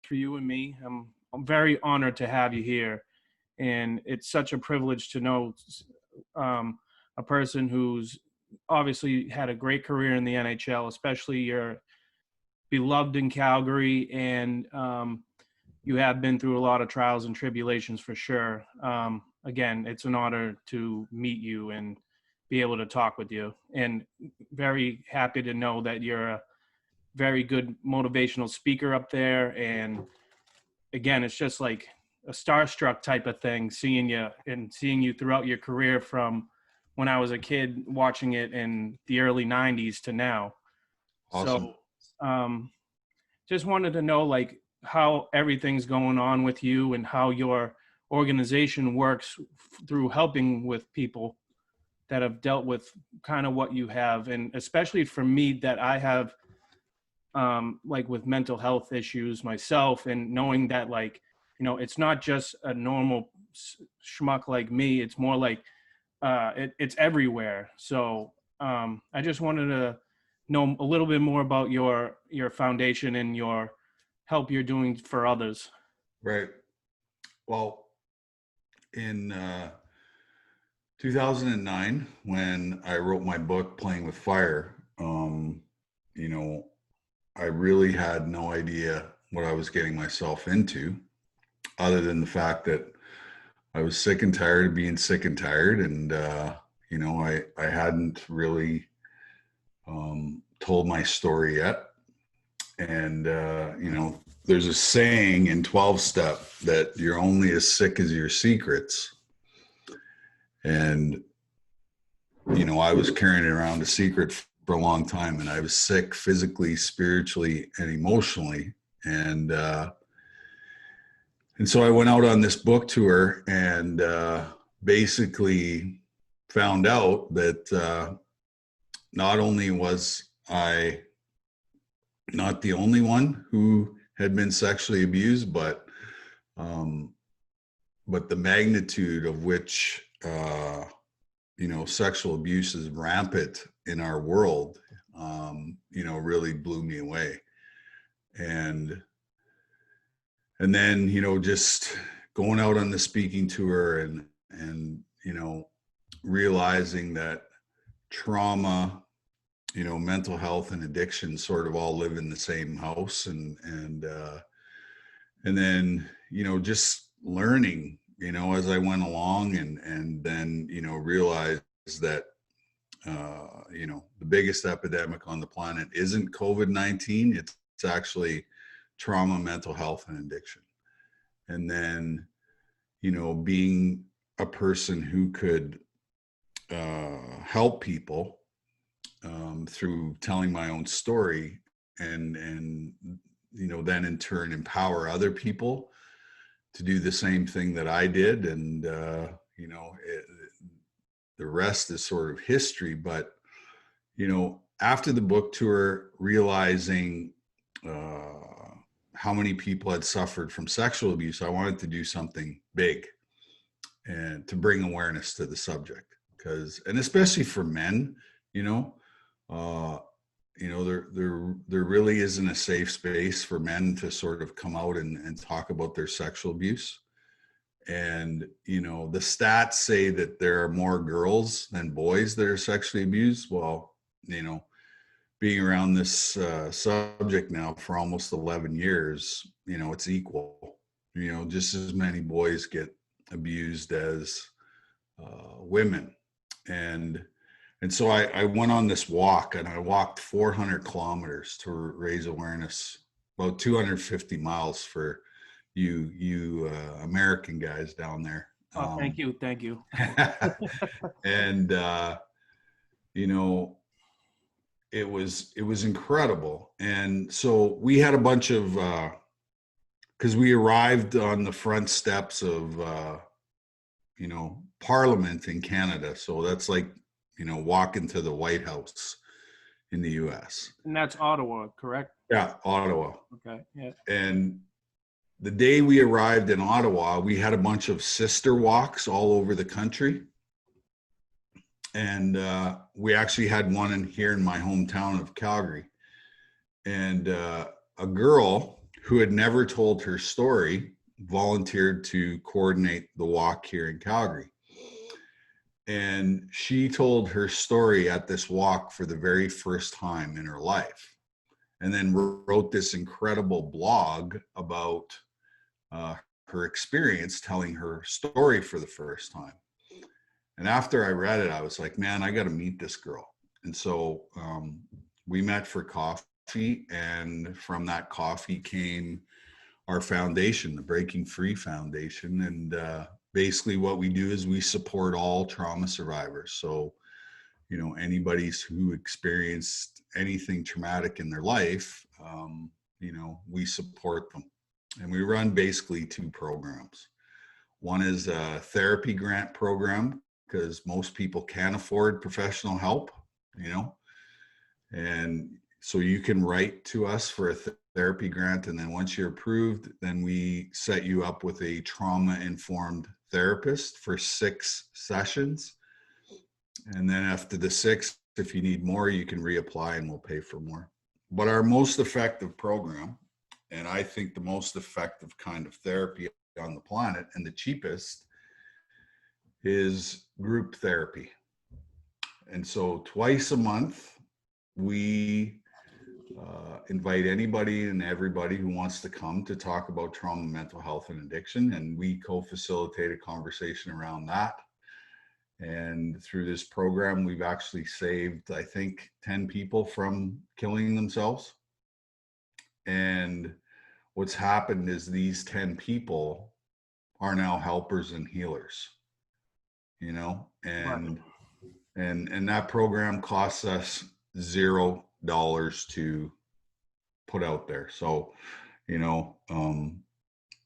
for you and me. I'm very honored to have you here, and it's such a privilege to know a person who's obviously had a great career in the NHL, especially you're beloved in Calgary, and you have been through a lot of trials and tribulations for sure. Again, it's an honor to meet you and be able to talk with you, and very happy to know that you're a very good motivational speaker up there. And again, it's just like a starstruck type of thing, seeing you throughout your career from when I was a kid watching it in the early 90s to now. Awesome. So just wanted to know like how everything's going on with you and how your organization works through helping with people that have dealt with kind of what you have. And especially for me, that I have like with mental health issues myself, and knowing that like, you know, it's not just a normal schmuck like me, it's more like it's everywhere. So I just wanted to know a little bit more about your foundation and your help you're doing for others. Right. Well, in 2009, when I wrote my book, Playing with Fire, you know, I really had no idea what I was getting myself into, other than the fact that I was sick and tired of being sick and tired. And, you know, I hadn't really told my story yet. And, you know, there's a saying in 12-step that you're only as sick as your secrets. And, you know, I was carrying around a secret for a long time, and I was sick physically, spiritually, and emotionally. And so I went out on this book tour and basically found out that not only was I not the only one who had been sexually abused, but the magnitude of which you know, sexual abuse is rampant in our world, you know, really blew me away. And then, you know, just going out on the speaking tour and, you know, realizing that trauma, you know, mental health and addiction sort of all live in the same house. And then, you know, just learning, you know, as I went along, and then, you know, realized that, you know, the biggest epidemic on the planet isn't COVID-19. It's actually trauma, mental health, and addiction. And then, you know, being a person who could help people through telling my own story, and, you know, then in turn empower other people to do the same thing that I did. And, you know, the rest is sort of history. But, you know, after the book tour, realizing how many people had suffered from sexual abuse, I wanted to do something big and to bring awareness to the subject. And especially for men, you know, there really isn't a safe space for men to sort of come out and talk about their sexual abuse. And, you know, the stats say that there are more girls than boys that are sexually abused. Well, you know, being around this subject now for almost 11 years, you know, it's equal. You know, just as many boys get abused as women. And so I went on this walk, and I walked 400 kilometers to raise awareness, about 250 miles for you American guys down there. Oh, thank you. And you know, it was incredible. And so we had a bunch of because we arrived on the front steps of you know, Parliament in Canada. So that's like, you know, walking to the White House in the US. And that's Ottawa, correct? Yeah, Ottawa. Okay, yeah. And the day we arrived in Ottawa, we had a bunch of sister walks all over the country. And we actually had one here in my hometown of Calgary. And a girl who had never told her story, volunteered to coordinate the walk here in Calgary. And she told her story at this walk for the very first time in her life, and then wrote this incredible blog about her experience telling her story for the first time. And after I read it, I was like, man, I got to meet this girl. And so we met for coffee, and from that coffee came our foundation, the Breaking Free Foundation. And basically what we do is we support all trauma survivors. So, you know, anybody who experienced anything traumatic in their life, you know, we support them. And we run basically two programs. One is a therapy grant program, because most people can't afford professional help, you know, and so you can write to us for a therapy grant, and then once you're approved, then we set you up with a trauma-informed therapist for 6 sessions. And then after the 6, if you need more, you can reapply and we'll pay for more. But our most effective program, and I think the most effective kind of therapy on the planet and the cheapest, is group therapy. And so twice a month, we invite anybody and everybody who wants to come to talk about trauma, mental health, and addiction. And we co-facilitate a conversation around that. And through this program, we've actually saved, I think, 10 people from killing themselves. And what's happened is these 10 people are now helpers and healers, you know, and that program costs us $0 to put out there. So, you know,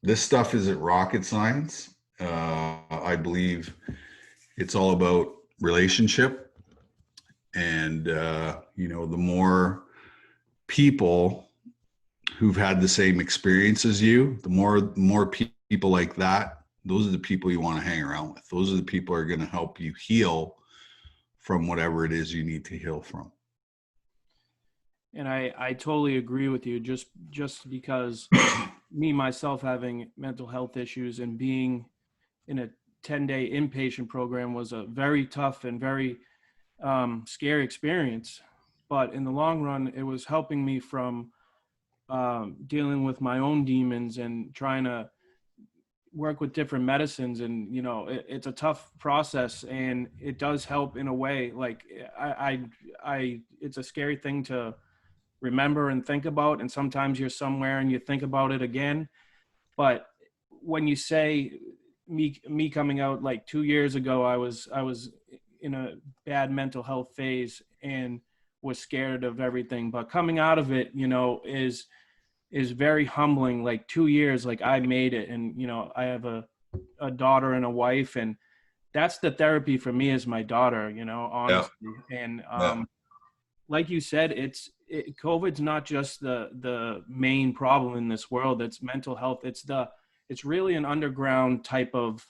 this stuff isn't rocket science. I believe it's all about relationship. And, you know, the more people who've had the same experience as you, the more people like that, those are the people you want to hang around with. Those are the people who are going to help you heal from whatever it is you need to heal from. And I totally agree with you, just because me, myself, having mental health issues and being in a 10-day inpatient program was a very tough and very scary experience. But in the long run, it was helping me from dealing with my own demons and trying to work with different medicines. And, you know, it's a tough process, and it does help in a way. Like it's a scary thing to remember and think about. And sometimes you're somewhere and you think about it again. But when you say me coming out like 2 years ago, I was in a bad mental health phase and was scared of everything. But coming out of it, you know, is very humbling. Like 2 years, like I made it. And, you know, I have a daughter and a wife, and that's the therapy for me, is my daughter, you know, honestly. Yeah. And like you said, COVID's not just the main problem in this world. It's mental health. It's really an underground type of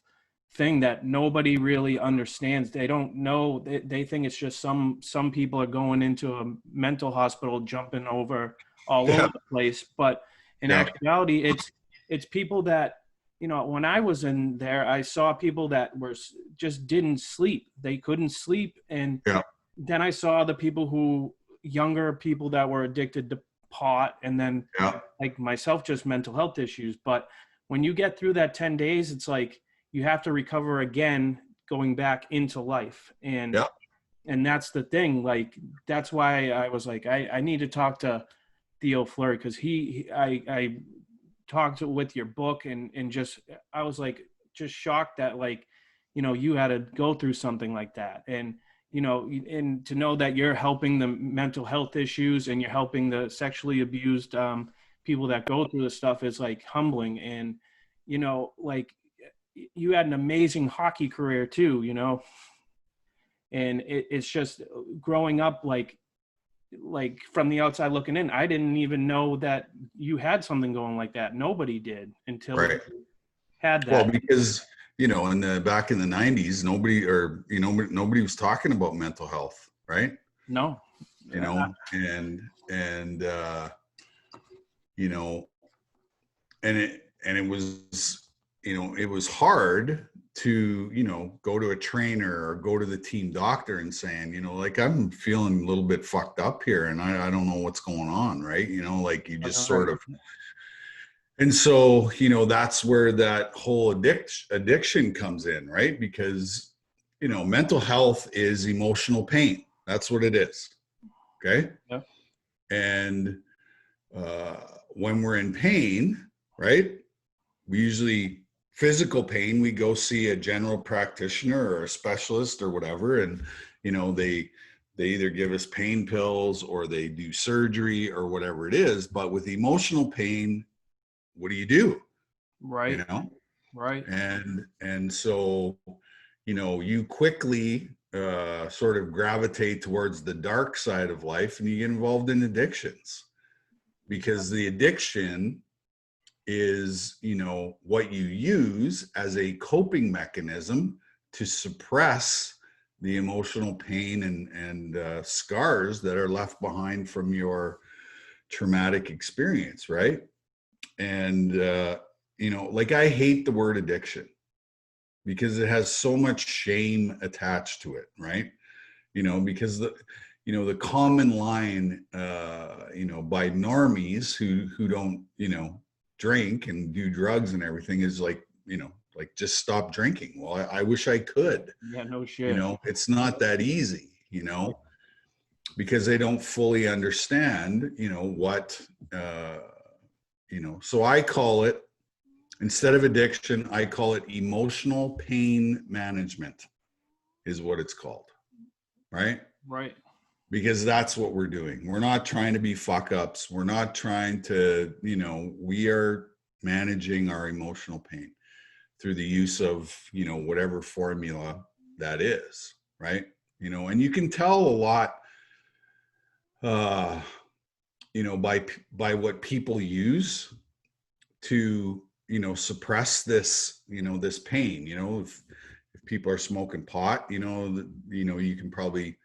thing that nobody really understands. They don't know. They think it's just some people are going into a mental hospital, jumping over all over the place. But in actuality, it's people that, you know, when I was in there, I saw people that just didn't sleep. They couldn't sleep. And then I saw the younger people that were addicted to pot, and then like myself, just mental health issues. But when you get through that 10 days, it's like you have to recover again, going back into life. And that's the thing. Like, that's why I was like, I need to talk to Theo Fleury, because I talked with your book, and just, I was like, just shocked that, like, you know, you had to go through something like that. And, you know, and to know that you're helping the mental health issues and you're helping the sexually abused people that go through this stuff is like humbling. And, you know, like, you had an amazing hockey career too, you know, and it's just growing up, like from the outside looking in, I didn't even know that you had something going like that. Nobody did until you had that. Well, because, you know, back in the 90s, nobody was talking about mental health, right? No. You know, and you know, and it was, it was hard to, go to a trainer or go to the team doctor and saying, like, I'm feeling a little bit fucked up here and I don't know what's going on. Right. Like you just sort of, and so, that's where that whole addiction comes in, right? Because, mental health is emotional pain. That's what it is. Okay. Yeah. And when we're in pain, right, we usually, physical pain, we go see a general practitioner or a specialist or whatever. And, they either give us pain pills or they do surgery or whatever it is. But with emotional pain, what do? Right. Right. And so, you quickly sort of gravitate towards the dark side of life and you get involved in addictions, because the addiction is, what you use as a coping mechanism to suppress the emotional pain and scars that are left behind from your traumatic experience, right? And like, I hate the word addiction because it has so much shame attached to it, right? Because the common line, by normies who don't, drink and do drugs and everything is like, like, just stop drinking. Well, I wish I could. Yeah, no shit. It's not that easy, because they don't fully understand, what, so I call it, instead of addiction, I call it emotional pain management is what it's called. Right? Right. Because that's what we're doing. We're not trying to be fuck ups. We're not trying to, we are managing our emotional pain through the use of, whatever formula that is. Right? And you can tell a lot, by what people use to, suppress this, this pain. If people are smoking pot, you can probably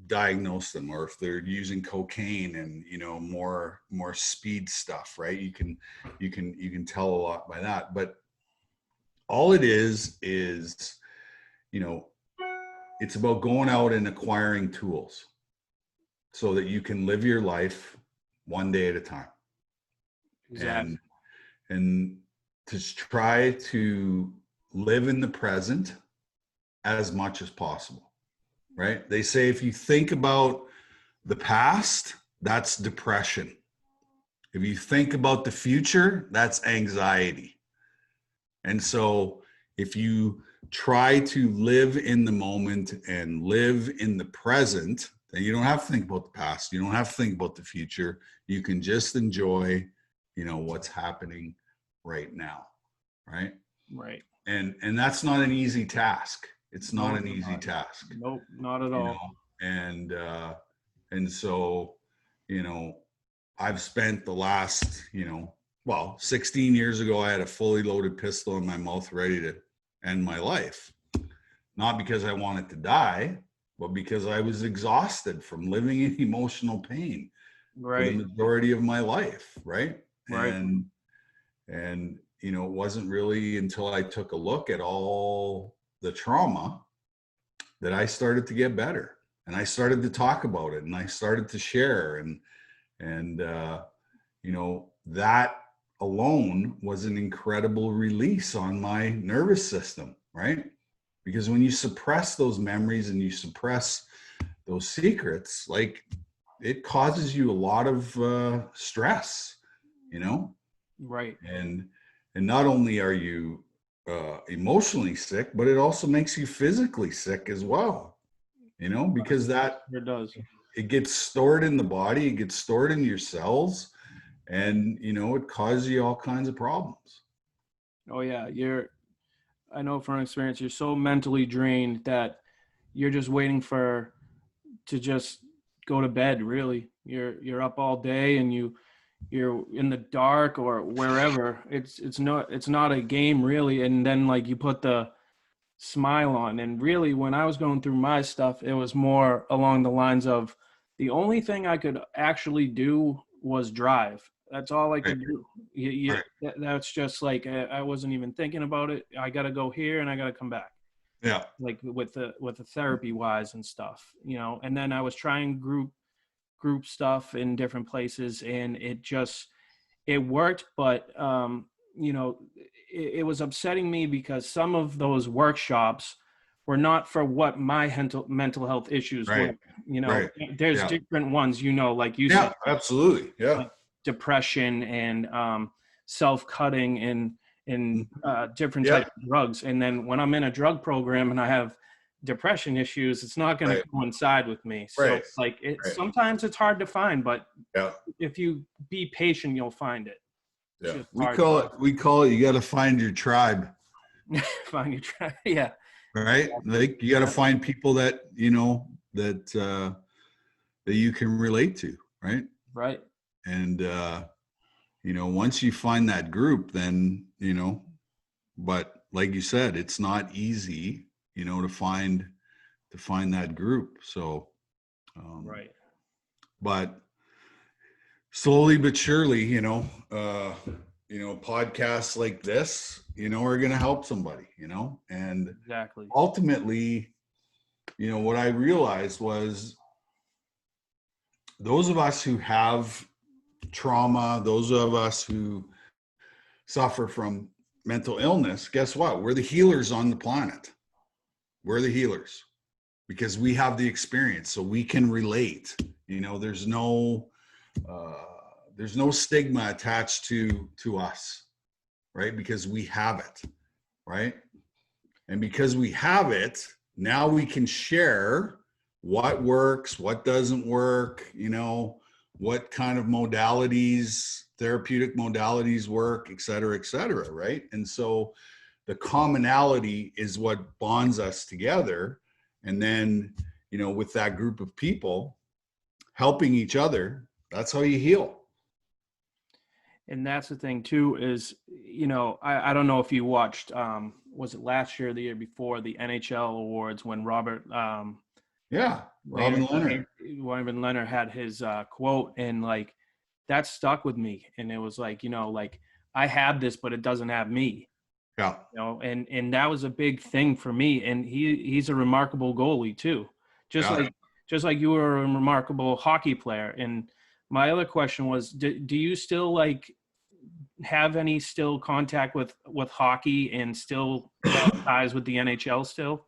diagnose them, or if they're using cocaine and, more speed stuff, right? You can tell a lot by that. But all it is, it's about going out and acquiring tools so that you can live your life one day at a time. Exactly. And to try to live in the present as much as possible, right? They say if you think about the past, that's depression. If you think about the future, that's anxiety. And so if you try to live in the moment and live in the present, then you don't have to think about the past. You don't have to think about the future. You can just enjoy, what's happening right now. Right. Right. And that's not an easy task. It's not an easy task. Nope, not at all. And so, I've spent the last, 16 years ago, I had a fully loaded pistol in my mouth ready to end my life. Not because I wanted to die, but because I was exhausted from living in emotional pain for the majority of my life. Right. Right. And it wasn't really until I took a look at all the trauma that I started to get better, and I started to talk about it, and I started to share, and that alone was an incredible release on my nervous system, right? Because when you suppress those memories and you suppress those secrets, like, it causes you a lot of stress, Right. And not only are you emotionally sick, but it also makes you physically sick as well, because that it does. It gets stored in the body, it gets stored in your cells, and it causes you all kinds of problems. Oh yeah, I know from experience, you're so mentally drained that you're just waiting to just go to bed. Really, you're up all day and you're in the dark or wherever. It's not a game really. And then, like, you put the smile on. And really, when I was going through my stuff, it was more along the lines of the only thing I could actually do was drive. That's all I Right. could do. Right. That's just like, I wasn't even thinking about it. I got to go here and I got to come back. Yeah. Like with the therapy wise and stuff, and then I was trying group stuff in different places, and it worked, but it was upsetting me because some of those workshops were not for what my mental health issues were. Right. Right. There's Yeah. different ones, like you Yeah. said, Absolutely. Yeah. like depression and self-cutting and different Yeah. types of drugs. And then when I'm in a drug program and I have depression issues, it's not going to Right. coincide with me. So Right. like Right. sometimes it's hard to find, but Yeah. if you be patient, you'll find it. It's Yeah. just We hard call it, you got to find your tribe, to find your track. Yeah. right? Like you got to Yeah. find people that, that you can relate to, right? Right. And, once you find that group, then, but like you said, it's not easy, to find that group. So, Right. but slowly but surely, podcasts like this, are going to help somebody, and Exactly. ultimately, what I realized was those of us who have trauma, those of us who suffer from mental illness, guess what? We're the healers on the planet. We're the healers because we have the experience, so we can relate. Uh, there's no stigma attached to us, right? Because we have it, right? And because we have it, now we can share what works, what doesn't work, what kind of modalities, therapeutic modalities work, et cetera, right? And so the commonality is what bonds us together. And then, with that group of people helping each other, that's how you heal. And that's the thing too, is, I don't know if you watched, was it last year or the year before, the NHL awards, when Yeah. Robin Leonard. Robin Leonard had his quote, and like that stuck with me. And it was like, like I have this, but it doesn't have me. Yeah. And that was a big thing for me. And he's a remarkable goalie too, just Yeah. like you were a remarkable hockey player. And my other question was, do you still like have any still contact with hockey and still have ties with the NHL still?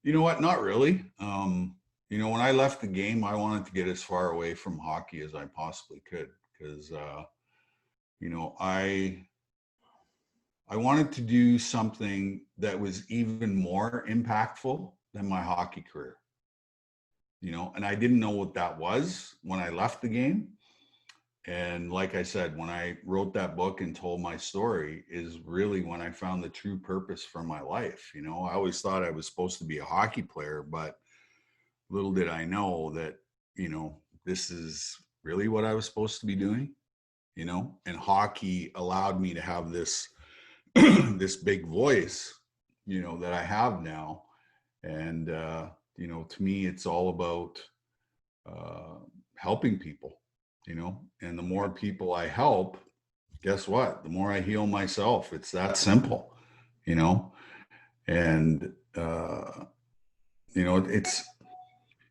You know what? Not really. When I left the game, I wanted to get as far away from hockey as I possibly could because, I wanted to do something that was even more impactful than my hockey career, and I didn't know what that was when I left the game. And like I said, when I wrote that book and told my story is really when I found the true purpose for my life. I always thought I was supposed to be a hockey player, but little did I know that, this is really what I was supposed to be doing, and hockey allowed me to have this, this big voice, that I have now. And, to me, it's all about helping people, and the more people I help, guess what? The more I heal myself. It's that simple, and,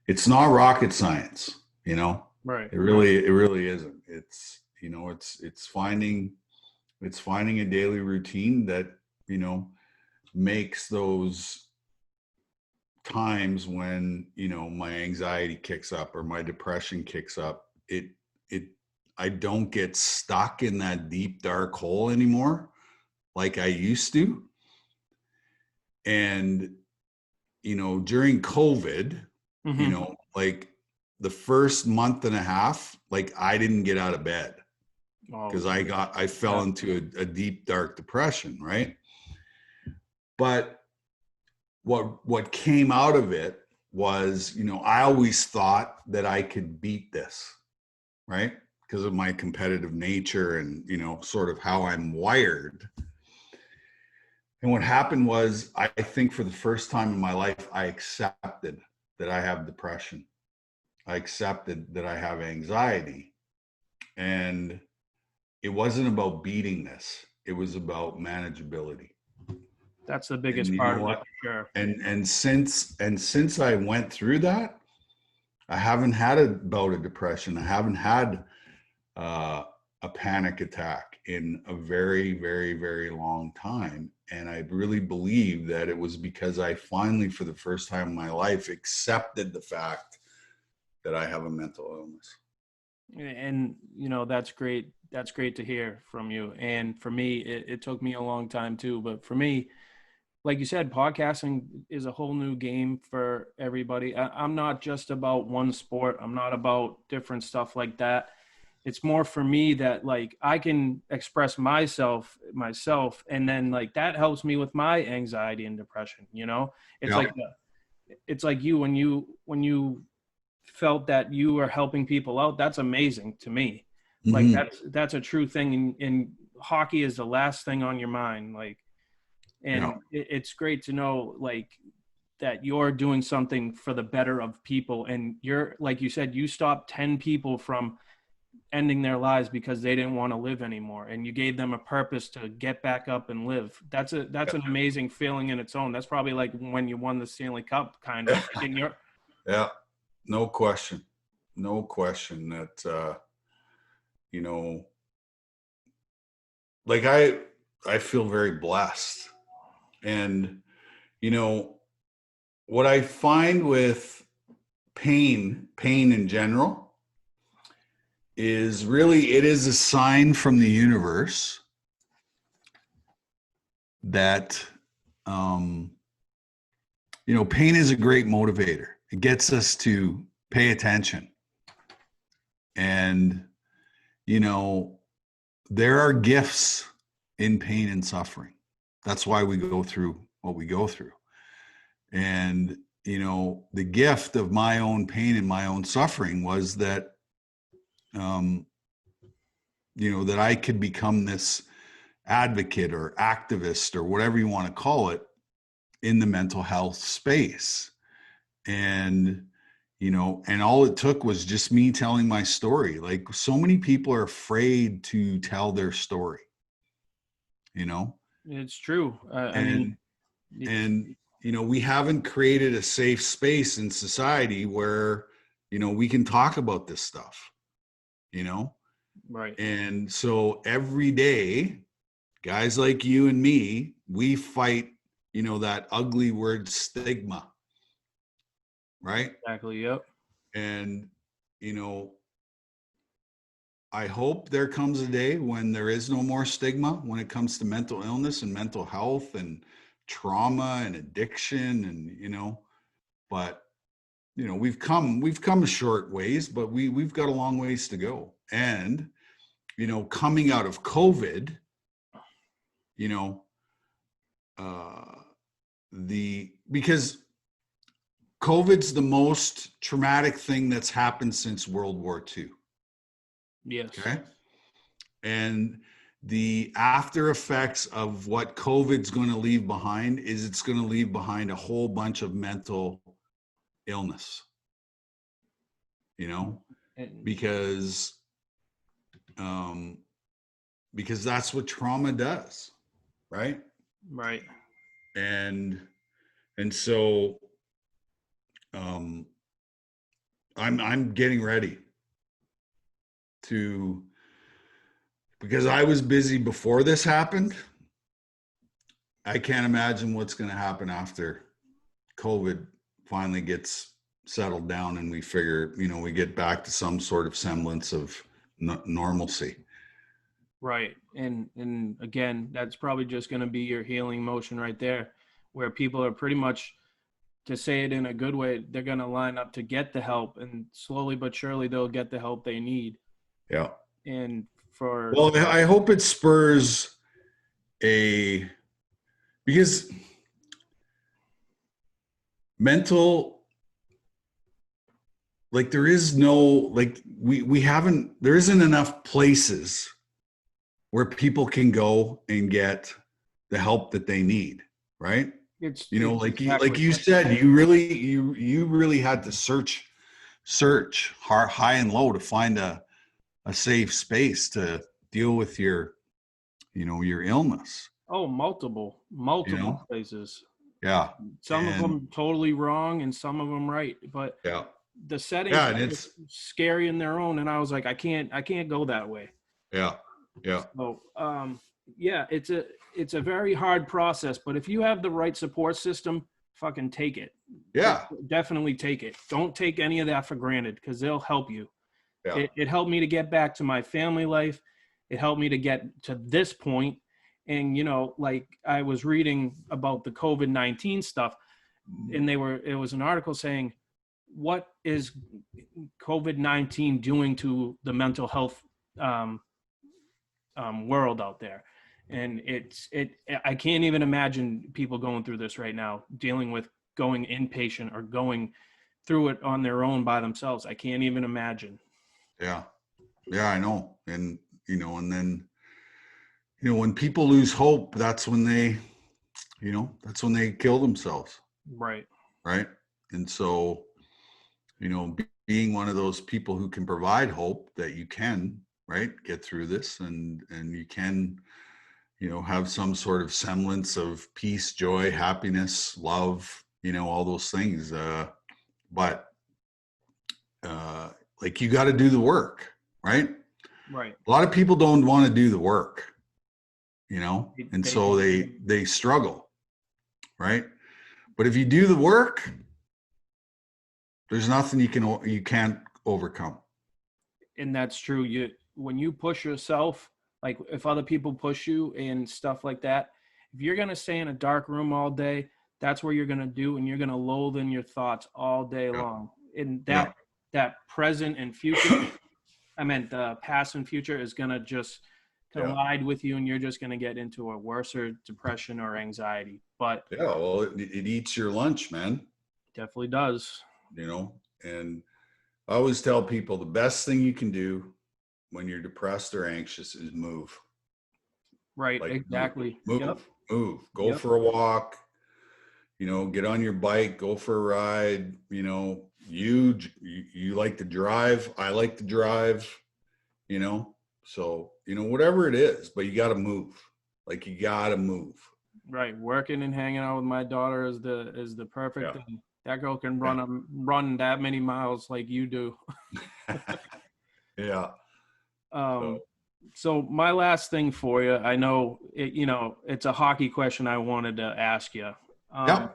it's not rocket science, Right. it really isn't. It's finding a daily routine that, makes those times when, my anxiety kicks up or my depression kicks up, I don't get stuck in that deep dark hole anymore like I used to. And, during COVID, Mm-hmm. like the first month and a half, like I didn't get out of bed Oh, because I fell yeah. into a deep dark depression, right? But what came out of it was, I always thought that I could beat this, right? Because of my competitive nature and, sort of how I'm wired. And what happened was, I think for the first time in my life, I accepted that I have depression. I accepted that I have anxiety. And it wasn't about beating this. It was about manageability. That's the And biggest you part know of it what? for sure. And since I went through that, I haven't had a bout of depression. I haven't had uh, a panic attack in a very, very, very long time. And I really believe that it was because I finally, for the first time in my life, accepted the fact that I have a mental illness. And that's great. That's great to hear from you. And for me, it took me a long time too. But for me, like you said, podcasting is a whole new game for everybody. I'm not just about one sport. I'm not about different stuff like that. It's more for me that like I can express myself, and then like that helps me with my anxiety and depression. It's Yeah. like it's like when you felt that you were helping people out. That's amazing to me. Like Hmm. that's a true thing. And hockey is the last thing on your mind. Like, Yeah. and it's great to know like that you're doing something for the better of people, and you're, like you said, you stopped 10 people from ending their lives because they didn't want to live anymore, and you gave them a purpose to get back up and live. That's an amazing feeling in its own. That's probably like when you won the Stanley Cup, kind of like in your. Yeah. No question. No question that, you know, like I feel very blessed. And, you know, what I find with pain in general, is really, it is a sign from the universe that, um, pain is a great motivator. It gets us to pay attention. And, you know, there are gifts in pain and suffering. That's why we go through what we go through. And, the gift of my own pain and my own suffering was that, um, that I could become this advocate or activist or whatever you want to call it in the mental health space. And, and all it took was just me telling my story. Like, so many people are afraid to tell their story, you know, It's true. I mean, and, and, we haven't created a safe space in society where, we can talk about this stuff, you know? right. And so every day, guys like you and me, we fight, that ugly word stigma, right? Exactly. Yep. And, you know, I hope there comes a day when there is no more stigma when it comes to mental illness and mental health and trauma and addiction. And, but, we've come a short ways, but we've got a long ways to go. And, coming out of COVID, you know, uh, because COVID's the most traumatic thing that's happened since World War II. Yes. Okay. And the after effects of what COVID's going to leave behind is it's going to leave behind a whole bunch of mental illness, And, because um, because that's what trauma does, right? right. And so um, I'm getting ready to, because I was busy before this happened. I can't imagine what's going to happen after COVID finally gets settled down and we figure, we get back to some sort of semblance of normalcy. Right. And again, that's probably just going to be your healing motion right there, where people are pretty much, to say it in a good way, they're going to line up to get the help, and slowly but surely they'll get the help they need. Yeah. And for, Well, I hope it spurs because mental, like, there is no, like, we haven't, there isn't enough places where people can go and get the help that they need, right? it's Like exactly you right. said, you really had to search high and low to find a safe space to deal with your, your illness, Oh, you multiple know? places. Yeah. Some of And them totally wrong and some of them right. But yeah. the settings Yeah. were And just it's, scary in their own. And I was like, I can't go that way. yeah. Yeah. So, yeah, it's a very hard process, but if you have the right support system, fucking take it. Yeah. Definitely take it. Don't take any of that for granted because they'll help you. Yeah. It helped me to get back to my family life. It helped me to get to this point. And, like I was reading about the COVID-19 stuff, and it was an article saying, what is COVID-19 doing to the mental health um, world out there? And I can't even imagine people going through this right now, dealing with going inpatient or going through it on their own by themselves. I can't even imagine. Yeah. Yeah. I know. And, and then, when people lose hope, that's when they kill themselves. Right. Right. And so, being one of those people who can provide hope that you can, right, get through this, and you can, have some sort of semblance of peace, joy, happiness, love, all those things. But like, you got to do the work, right? Right. A lot of people don't want to do the work, and They so don't. they struggle, right? But if you do the work, there's nothing you can't overcome. And that's true. When you push yourself, like if other people push you and stuff like that, if you're gonna stay in a dark room all day, that's where you're gonna do, and you're gonna loathe in your thoughts all day Yeah. long. And Yeah. that present and future, I meant the past and future, is gonna just Yeah. collide with you, and you're just gonna get into a worser depression or anxiety. But Yeah. Well, it eats your lunch, man. definitely does. And I always tell people the best thing you can do when you're depressed or anxious is move. Right. Like, Exactly. Yep. move, go Yep. for a walk, get on your bike, go for a ride. You like to drive. I like to drive, so, whatever it is, but you got to move. Like, you got to move. Right, working and hanging out with my daughter is the perfect Yeah. thing. That girl can run that many miles like you do. Yeah. Um, So, so my last thing for you, I know it's a hockey question I wanted to ask you. Um, yeah.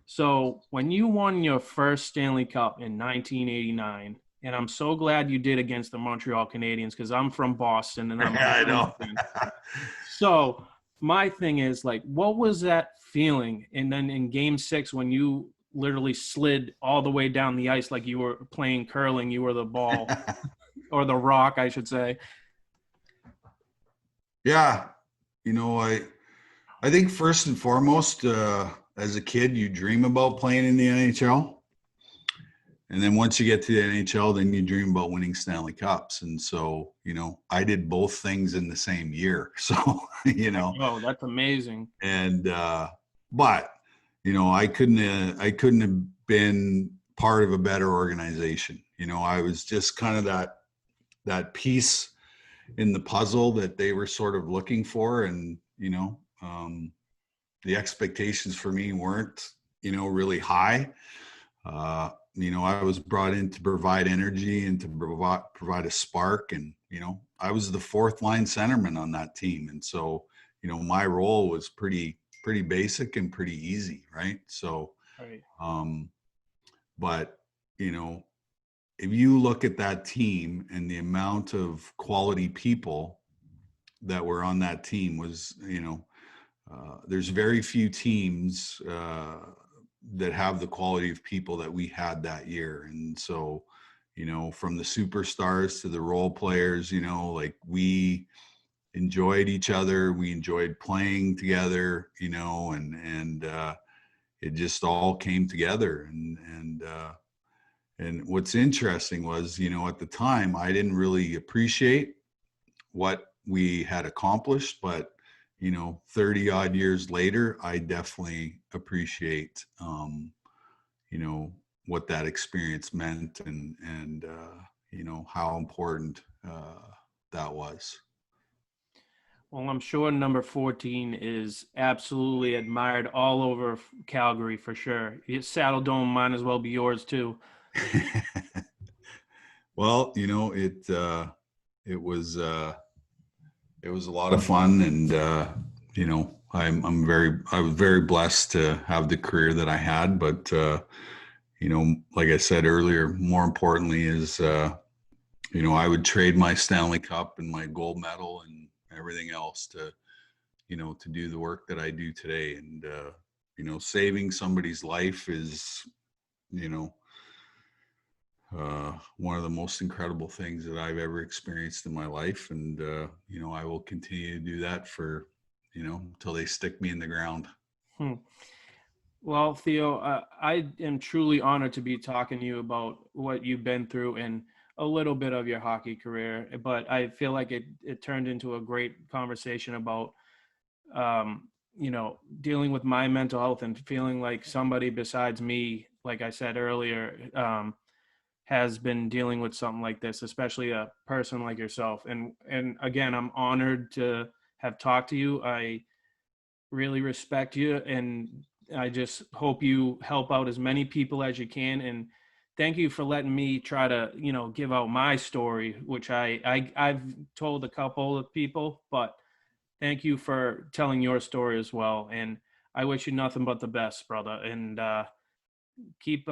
so when you won your first Stanley Cup in 1989, and I'm so glad you did against the Montreal Canadiens because I'm from Boston and I'm a I Bruins know. fan. So my thing is, like, what was that feeling? And then in game 6, when you literally slid all the way down the ice like you were playing curling, you were the ball or the rock, I should say. Yeah. I think first and foremost, as a kid, you dream about playing in the NHL. And then once you get to the NHL, then you dream about winning Stanley Cups. And so, I did both things in the same year. So, Oh, that's amazing. and, but, I couldn't have been part of a better organization. I was just kind of that piece in the puzzle that they were sort of looking for. And, the expectations for me weren't, really high. I was brought in to provide energy and to provide a spark. And, I was the fourth line centerman on that team. And so, my role was pretty basic and pretty easy. Right. So, Right. But, if you look at that team and the amount of quality people that were on that team was, there's very few teams that have the quality of people that we had that year. And so, from the superstars to the role players, like, we enjoyed each other. We enjoyed playing together, and it just all came together. And what's interesting was, at the time, I didn't really appreciate what we had accomplished, but 30 odd years later, I definitely appreciate, what that experience meant, and how important that was. Well, I'm sure number 14 is absolutely admired all over Calgary for sure. Saddle Dome might as well be yours too. Well, it was a lot of fun, and I was very blessed to have the career that I had. But like I said earlier, more importantly is I would trade my Stanley Cup and my gold medal and everything else to do the work that I do today. And saving somebody's life is you know one of the most incredible things that I've ever experienced in my life. And, I will continue to do that for, until they stick me in the ground. Hmm. Well, Theo, I am truly honored to be talking to you about what you've been through and a little bit of your hockey career. But I feel like it turned into a great conversation about, dealing with my mental health and feeling like somebody besides me, like I said earlier, has been dealing with something like this, especially a person like yourself. And again, I'm honored to have talked to you. I really respect you, and I just hope you help out as many people as you can. And thank you for letting me try to, give out my story, which I've told a couple of people, but thank you for telling your story as well. And I wish you nothing but the best, brother. And keep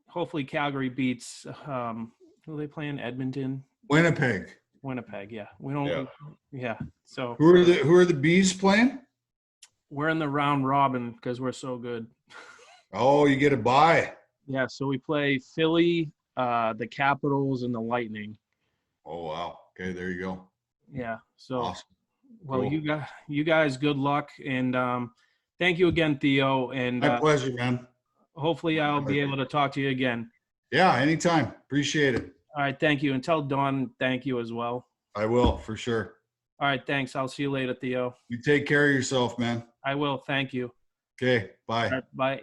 hopefully Calgary beats who are they playing? Edmonton? Winnipeg. Winnipeg, yeah. Yeah. Yeah. So Who are the Bees playing? we're in the round robin because we're so good. Oh, you get a bye. Yeah, so we play Philly, the Capitals, and the Lightning. Oh, wow. Okay, there you go. Yeah. So Awesome. well, Cool. you guys good luck, and thank you again, Theo, and My pleasure, man. hopefully I'll be able to talk to you again. Yeah, anytime. Appreciate it. All right, thank you. And tell Dawn thank you as well. I will, for sure. All right, thanks. I'll see you later, Theo. You take care of yourself, man. I will. Thank you. Okay, bye. All right, bye.